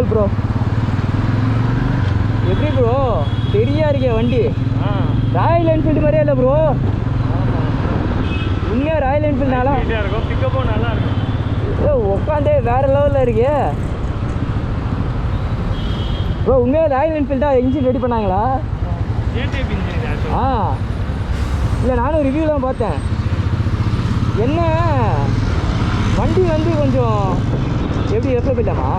Level bro. எப்படி bro பெரியா இருக்கே வண்டி? ராயல் என்ஃபீல்டு மாதிரியே இல்லை ப்ரோ. உண்மையாக ராயல் என்ஃபீல்டு நல்லா இருக்கும், பிக்கப்பும் நல்லா இருக்கும். உட்காந்தே வேறு லெவலில் இருக்கே ப்ரோ. உண்மையாக ராயல் என்ஃபீல்டாக இன்ஜின் ரெடி பண்ணாங்களா? இல்லை நானும் ரிவ்யூலாம் பார்த்தேன். என்ன வண்டி வந்து கொஞ்சம் எப்படி எப்போ போயிட்டாமா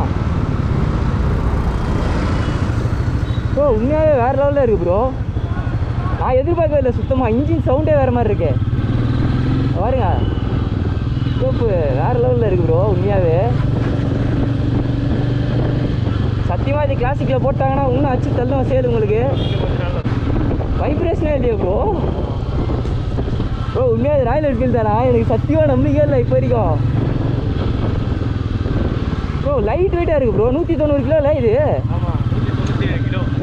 ப்ரோ? உண்மையாகவே வேறு லெவலில் இருக்குது ப்ரோ. நான் எதிர்பார்க்கவே இல்லை சுத்தமாக. இன்ஜின் சவுண்டே வேறு மாதிரி இருக்கு பாருங்க. ஸ்கோப்பு வேறு லெவலில் இருக்குது ப்ரோ உண்மையாகவே. சத்தியமாக இது கிளாசிக்கில் போட்டாங்கன்னா இன்னும் அச்சு தள்ளும் சேல் உங்களுக்கு. வைப்ரேஷனே இல்லையா ப்ரோ? ப்ரோ உண்மையாக ராயல் என்ஃபீல்டு தானா? எனக்கு சத்தியமாக நம்பிக்கை இல்லை இப்போ வரைக்கும் ப்ரோ. லைட் வெயிட்டாக இருக்குது ப்ரோ. 190 கிலோ இல்லை இது?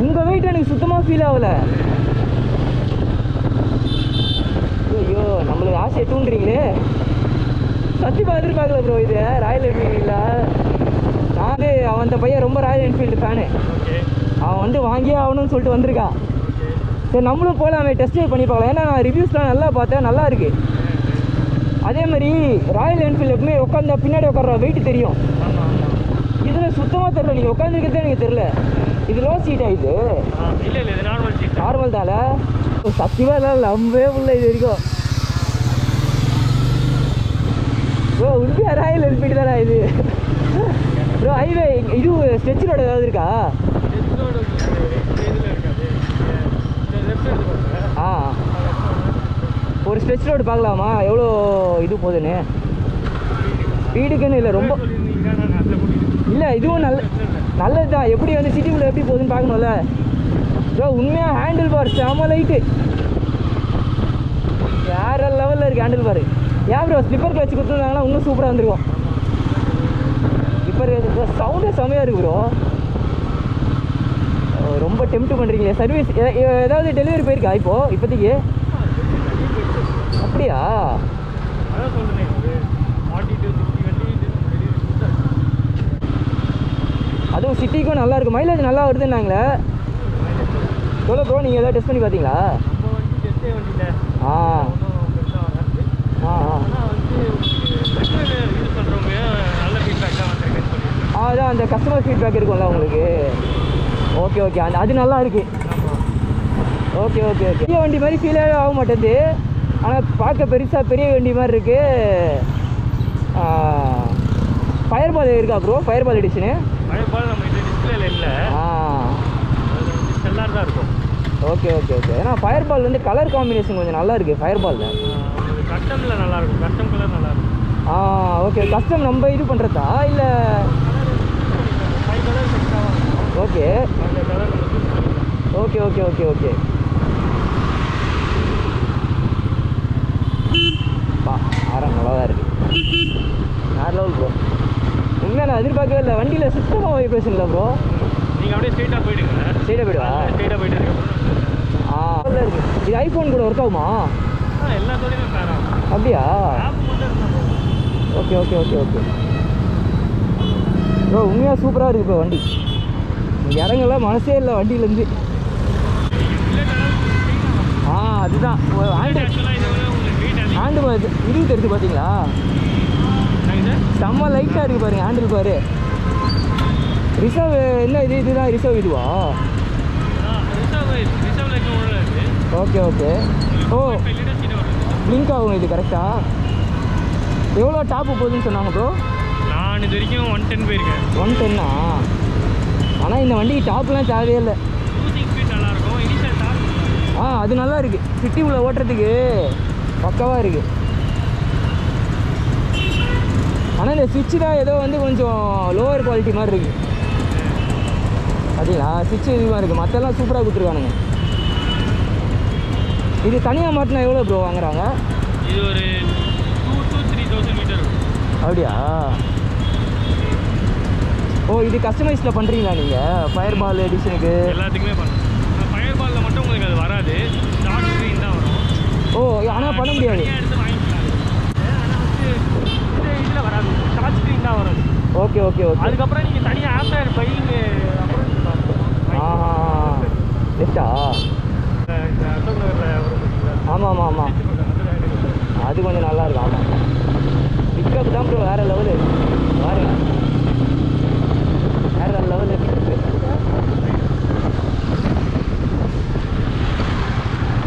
உங்கள் வெயிட் எனக்கு சுத்தமாக ஃபீல் ஆகலை. ஐயோ நம்மளுக்கு ஆசையை தூண்டுறீங்களே. சத்தியமாக எதிர்பார்க்கல ப்ரோ இது ராயல் என்ஃபீல்டில். நான் அவன் அந்த பையன் ரொம்ப ராயல் என்ஃபீல்டு ஃபேனு. அவன் வந்து வாங்கியே ஆகணும்னு சொல்லிட்டு வந்திருக்கான். சரி நம்மளும் போகலாமே, டெஸ்ட் ட்ரைவ் பண்ணி பார்க்கலாம். ஏன்னா நான் ரிவ்யூஸ்லாம் நல்லா பார்த்தேன், நல்லா இருக்குது. அதே மாதிரி ராயல் என்ஃபீல்டு எப்பவுமே உட்காந்தா பின்னாடி உட்கார வெயிட் தெரியும். இதில் சுத்தமாக தெரில. நீங்கள் உட்காந்துருக்கிறதே எனக்கு தெரில. இது லோ சீட்டா? இது நார்மல் தானே? சத்தியமாக இல்லை நம்பவே இல்லை இது வரைக்கும் ப்ரோ. உண்மையாக ராயல் என்ஃபீல்டு தானே இது ப்ரோ? ஹைவே இது ஸ்ட்ரெச் ரோடு ஏதாவது இருக்கா? ஒரு ஸ்ட்ரெச் ரோடு பார்க்கலாமா எவ்வளோ இது போகுதுன்னு? ஸ்பீடுக்குன்னு இல்லை ரொம்ப இல்லை, இதுவும் நல்லது தான். எப்படி வந்து சிட்டிக்குள்ளே எப்படி போகுதுன்னு பார்க்கணும்ல ப்ரோ. உண்மையாக ஹேண்டில் பார் செம லைட்டு வேறு லெவலில் இருக்குது ஹேண்டில் பார். ஏன் ப்ரோ ஸ்லிப்பர் கிளச்சு கொடுத்துருந்தாங்கன்னா இன்னும் சூப்பராக வந்துருக்கும். ஸ்லிப்பர் சவுண்டே செமையாக இருக்குது ப்ரோ. ரொம்ப டெம்ப்ட் பண்ணுறீங்களே. சர்வீஸ் ஏதாவது டெலிவரி போயிருக்கா இப்போதைக்கு? அப்படியா? அதுவும் சிட்டிக்கும் நல்லா இருக்கும், மைலேஜ் நல்லா வருதுன்னாங்களே. எவ்வளோ ப்ரோ நீங்கள் எதாவது டெஸ்ட் பண்ணி பார்த்தீங்களா? அதான் அந்த கஸ்டமர் ஃபீட்பேக் இருக்கும்ல உங்களுக்கு. ஓகே ஓகே, அது நல்லா இருக்கு. Okay okay okay. பெரிய வண்டி மாதிரி ஃபீலே ஆக மாட்டேங்குது, ஆனால் பார்க்க பெரிய வண்டி மாதிரி இருக்கு. ஃபயர் பால் இருக்கா bro? Fire ball edition? Fire ball நம்ம இது டிஸ்பிளேல இல்லை. செல்லார் தான் இருக்கும். Okay okay okay. ஏன்னா ஃபயர் பால் வந்து கலர் காம்பினேஷன் கொஞ்சம் நல்லா இருக்குது ஃபயர் பாலில். கஸ்டமில் நல்லா இருக்கும், கஸ்டம் கலர் நல்லா இருக்கும். ஓகே. கஸ்டம் நம்ம இது பண்ணுறதா இல்லை? Okay okay okay okay okay. ஆரம் நல்லா தான் இருக்குது. வேறு லெவல் ப்ரோ. உண்மையாக நான் எதிர்பார்க்கவே இல்லை. வண்டியில் சுத்தமாக வைப்ரேஷன் இல்லை ப்ரோ. நீங்கள் அப்படியே ஸ்ட்ரெயிட்டாக போயிடுங்க. ஸ்ட்ரெயிட்டாக போயிடுவா? ஸ்ட்ரெயிட்டாக போயிட்டு இருக்கு. இருக்குது. இது ஐஃபோன் கூட ஒர்க் ஆகுமா? எல்லாத்தோடையுமே பேர் ஆகும். அப்படியா? Okay okay okay okay bro. உண்மையாக சூப்பராக இருக்குது இப்போ வண்டி. இறங்கலாம் மனசே இல்லை வண்டியிலேருந்து. அதுதான் ஹேண்டு பார் இது தெரிஞ்சு பார்த்தீங்களா? செம்ம லைட்டாக இருக்குது பாருங்க ஹேண்டில் பாரு. ரிசர்வ் என்ன இதுதான் ரிசர்வ் இதுவா? Okay okay. ஓ லிங்க் ஆகும் இது கரெக்டாக. எவ்வளோ டாப்பு போகுதுன்னு சொன்னாங்க ப்ரோ? நான் இது வரைக்கும் 110 போயிருக்கேன். 110ஆ? ஆனால் இந்த வண்டிக்கு டாப்லாம் தேவையே இல்லை. நல்லாயிருக்கும். அது நல்லா இருக்குது, சிட்டி உள்ள ஓட்டுறதுக்கு பக்காவாக இருக்குது. ஆனால் இந்த சுவிட்சு தான் ஏதோ வந்து கொஞ்சம் லோவர் குவாலிட்டி மாதிரி இருக்குது. அப்படிங்களா? சுவிட்சு இதுவாக இருக்குது, மற்றெல்லாம் சூப்பராக கொடுத்துருக்கானுங்க. இது தனியாக மாட்டினா எவ்வளோ ப்ரோ வாங்குறாங்க? இது ஒரு 2,000 to 3,000 மீட்டர். அப்படியா? ஓ இது கஸ்டமைஸில் பண்ணுறீங்களா நீங்கள்? ஃபயர் பால் எடிஷனுக்கு எல்லாத்துக்குமே பண்ணுறோம். ஃபயர் பாலில் மட்டும் உங்களுக்கு அது வராது, ஷார்ட் ஸ்க்ரீன் தான் வரும். ஓ ஆனால் பண்ண முடியாது, எடுத்து வாங்கிக்கலாம். ஆனால் வந்து இதில் வராது, ஷார்ட் ஸ்க்ரீன் தான் வரும். Okay okay okay. அதுக்கப்புறம் நீங்கள் தனியாக ஆஃப்டர் பையிங் அப்புறம் லெஃப்டா? அசோக் நகரில் வரும். ஆமாம் ஆமாம் ஆமாம், அது கொஞ்சம் நல்லா இருக்கும். ஆமாம், பிக்கப் தான் ப்ரோ வேறு லெவலு. பாருங்க, வேறு லெவலு.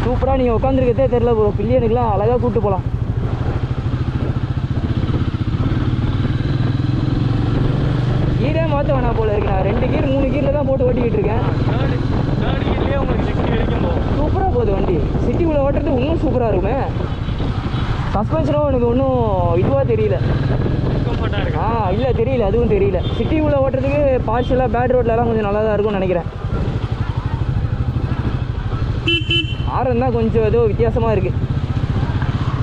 சூப்பராக நீங்கள் உட்காந்துருக்கதே தெரில ப்ரோ. பில்லியனுக்குலாம் அழகாக கூப்பிட்டு போகலாம். கீரே மாற்ற வேணாம் போல இருக்கு. நான் 2 கீர் 3 கீரில் தான் போட்டு ஓட்டிக்கிட்டு இருக்கேன். தேர்ட் கீர்லேயே உங்களுக்கு 60 வரைக்கும் போகும். சூப்பராக போகுது வண்டி. சிட்டிக்குள்ளே ஓட்டுறது இன்னும் சூப்பராக இருக்குமே. சஸ்பென்ஷனும் எனக்கு ஒன்றும் இதுவாக தெரியல. கம்ஃபர்ட்டாக இருக்கு. இல்லை தெரியல, அதுவும் தெரியல. சிட்டிக்குள்ளே ஓட்டுறதுக்கு பார்ஷலாக பேட் ரோட்லலாம் கொஞ்சம் நல்லா தான் இருக்கும்னு நினைக்கிறேன். ஆரம் தான் கொஞ்சம் ஏதோ வித்தியாசமாக இருக்குது.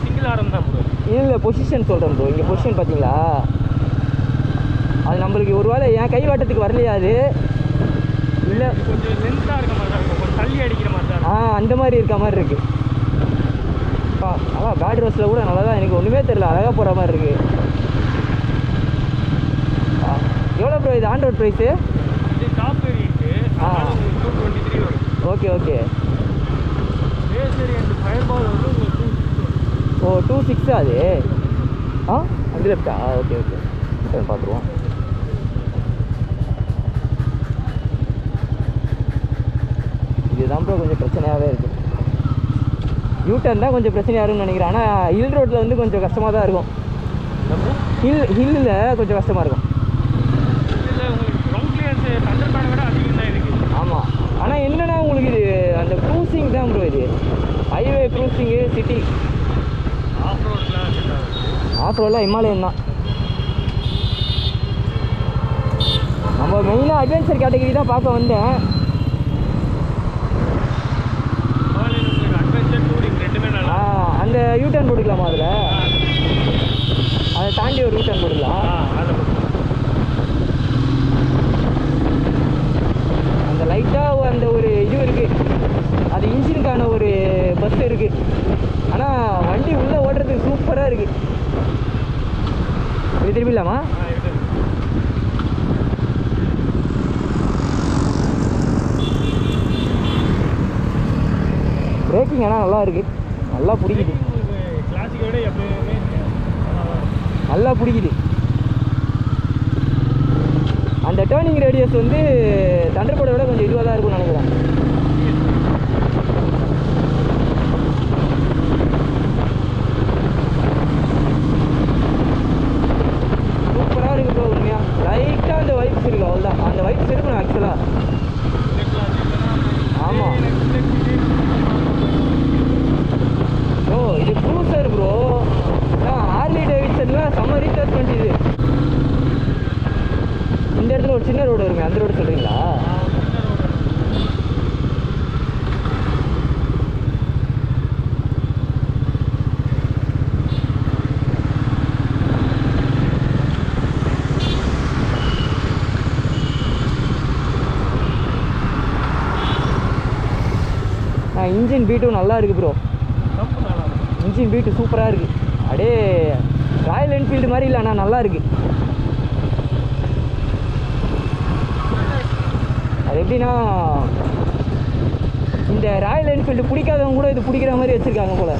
சிங்கிள் ஆரம் தான் ப்ரோ. இல்லை பொசிஷன் சொல்கிறேன் ப்ரோ. இங்கே பொசிஷன் பார்த்தீங்களா, அது நம்மளுக்கு ஒரு வேளை என் கை வாட்டத்துக்கு வரலையா அது, இல்லை கொஞ்சம் லென்த்தாக இருக்க மாதிரி தான் இருக்கும், கொஞ்சம் தள்ளி அடிக்கிற மாதிரி தான். அந்த மாதிரி இருக்க மாதிரி இருக்குது. அதான் பேட் ரோஸில் கூட நல்லா தான், எனக்கு ஒன்றுமே தெரியல, அழகாக போகிற மாதிரி இருக்குது. எவ்வளோ ப்ரோ இது ஆன் ரோட் ப்ரைஸு? இது டாப் வேரியன்ட்டு 223 வரும். Okay okay. Base variant fireball வந்து உங்களுக்கு 260. ஓ 26 அது? அந்த லெஃப்டா? ஓகே ஓகே, பார்த்துருவோம். இதுதான் ப்ரோ கொஞ்சம் பிரச்சனையாகவே இருக்குது. யூட்டர்ன் தான் கொஞ்சம் பிரச்சனையாக இருக்கும்னு நினைக்கிறேன். ஆனால் ஹில் ரோட்டில் வந்து கொஞ்சம் கஷ்டமாக தான் இருக்கும். ஹில்லில் கொஞ்சம் கஷ்டமாக இருக்கும். இதில் உங்களுக்கு கிரவுண்ட் கிளியரன்ஸ் தண்டர் பேனை விட அதிகம் தான் இருக்குது. ஆமாம், ஆனால் என்னென்னா உங்களுக்கு இது அந்த க்ரூசிங் தான் ப்ரோ. இது ஹைவே க்ரூசிங்கு, சிட்டி ஆஃப் ரோட்லாம் ஆஃப் ரோடெலாம் ஹிமாலயன் தான். நம்ம மெயினாக அட்வென்ச்சர் கேட்டகரி தான் பார்க்க வந்தேன். அட்வென்ச்சர் டூரிங் ரெண்டுமே நல்லா. அந்த யூட்டர்ன் போட்டுக்கலாமா அதில்? அதை தாண்டி ஒரு யூட்டர்ன் போட்டுக்கலாம். அந்த லைட்டாக அந்த ஒரு இது இருக்குது, அது இன்ஜினுக்கான ஒரு பஸ் இருக்குது. ஆனால் வண்டி உள்ளே ஓட்டுறதுக்கு சூப்பராக இருக்குது. இது திரும்பிடலாமா? பிரேக்கிங் ஆனால் நல்லா இருக்குது, நல்லா பிடிக்குது. கிளாசிக்கோட எப்பவுமே நல்லா பிடிக்குது. அந்த டேர்னிங் ரேடியஸ் வந்து தண்டர்போர்டை விட கொஞ்சம் இதுவாக தான் இருக்கும்னு நினைக்கிறேன். சூப்பராக இருக்குது ப்ரோ. உண்மையாக லைட்டாக அந்த வைப்ஸ் இருக்குது, அவ்வளோதான். அந்த வைப்ஸ் இருக்கணும் ஆக்சுவலாக. ஆமாம் ப்ரோ, இது க்ரூசர் ப்ரோ. ஹார்லி டேவிட்சன்லாம் செம்ம ரீசார்ஜ் பண்ணிது. இந்த இடத்துல ஒரு சின்ன ரோடு வருங்க, அந்த ரோடு சொல்கிறீங்களா? இன்ஜின் பீட்டும் நல்லா இருக்குது ப்ரோ. இன்ஜின் பீட்டு சூப்பராக இருக்குது. அப்படியே ராயல் என்ஃபீல்டு மாதிரி இல்லை, ஆனால் நல்லா இருக்குது. அது எப்படின்னா, இந்த ராயல் என்ஃபீல்டு பிடிக்காதவங்க கூட இது பிடிக்கிற மாதிரி வச்சுருக்காங்க போல்.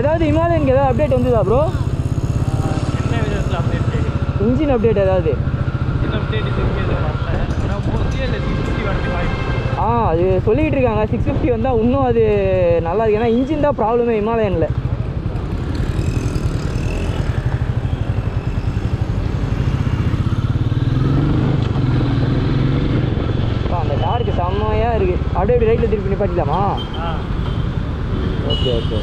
ஏதாவது ஹிமாலயனுக்கு ஏதாவது அப்டேட் வந்ததா ப்ரோ? என்ன விதத்தில் அப்டேட்? இன்ஜின் அப்டேட் ஏதாவது? அது சொல்லிக்கிட்டு இருக்காங்க 650 வந்தால் இன்னும் அது நல்லா இருக்கு. ஏன்னா இன்ஜின் தான் ப்ராப்ளமே ஹிமாலயனில். அந்த டார்க்கு செம்மையாக இருக்குது. அப்படியே இப்படி ரைட்டில் திருப்பி நிப்பாட்டிக்கலாமா? Okay okay.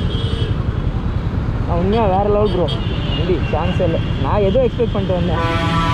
உண்மையாக வேறு லெவல் ப்ரோ. வண்டி சான்ஸே இல்லை. நான் எதுவும் எக்ஸ்பெக்ட் பண்ணிட்டு வந்தேன்.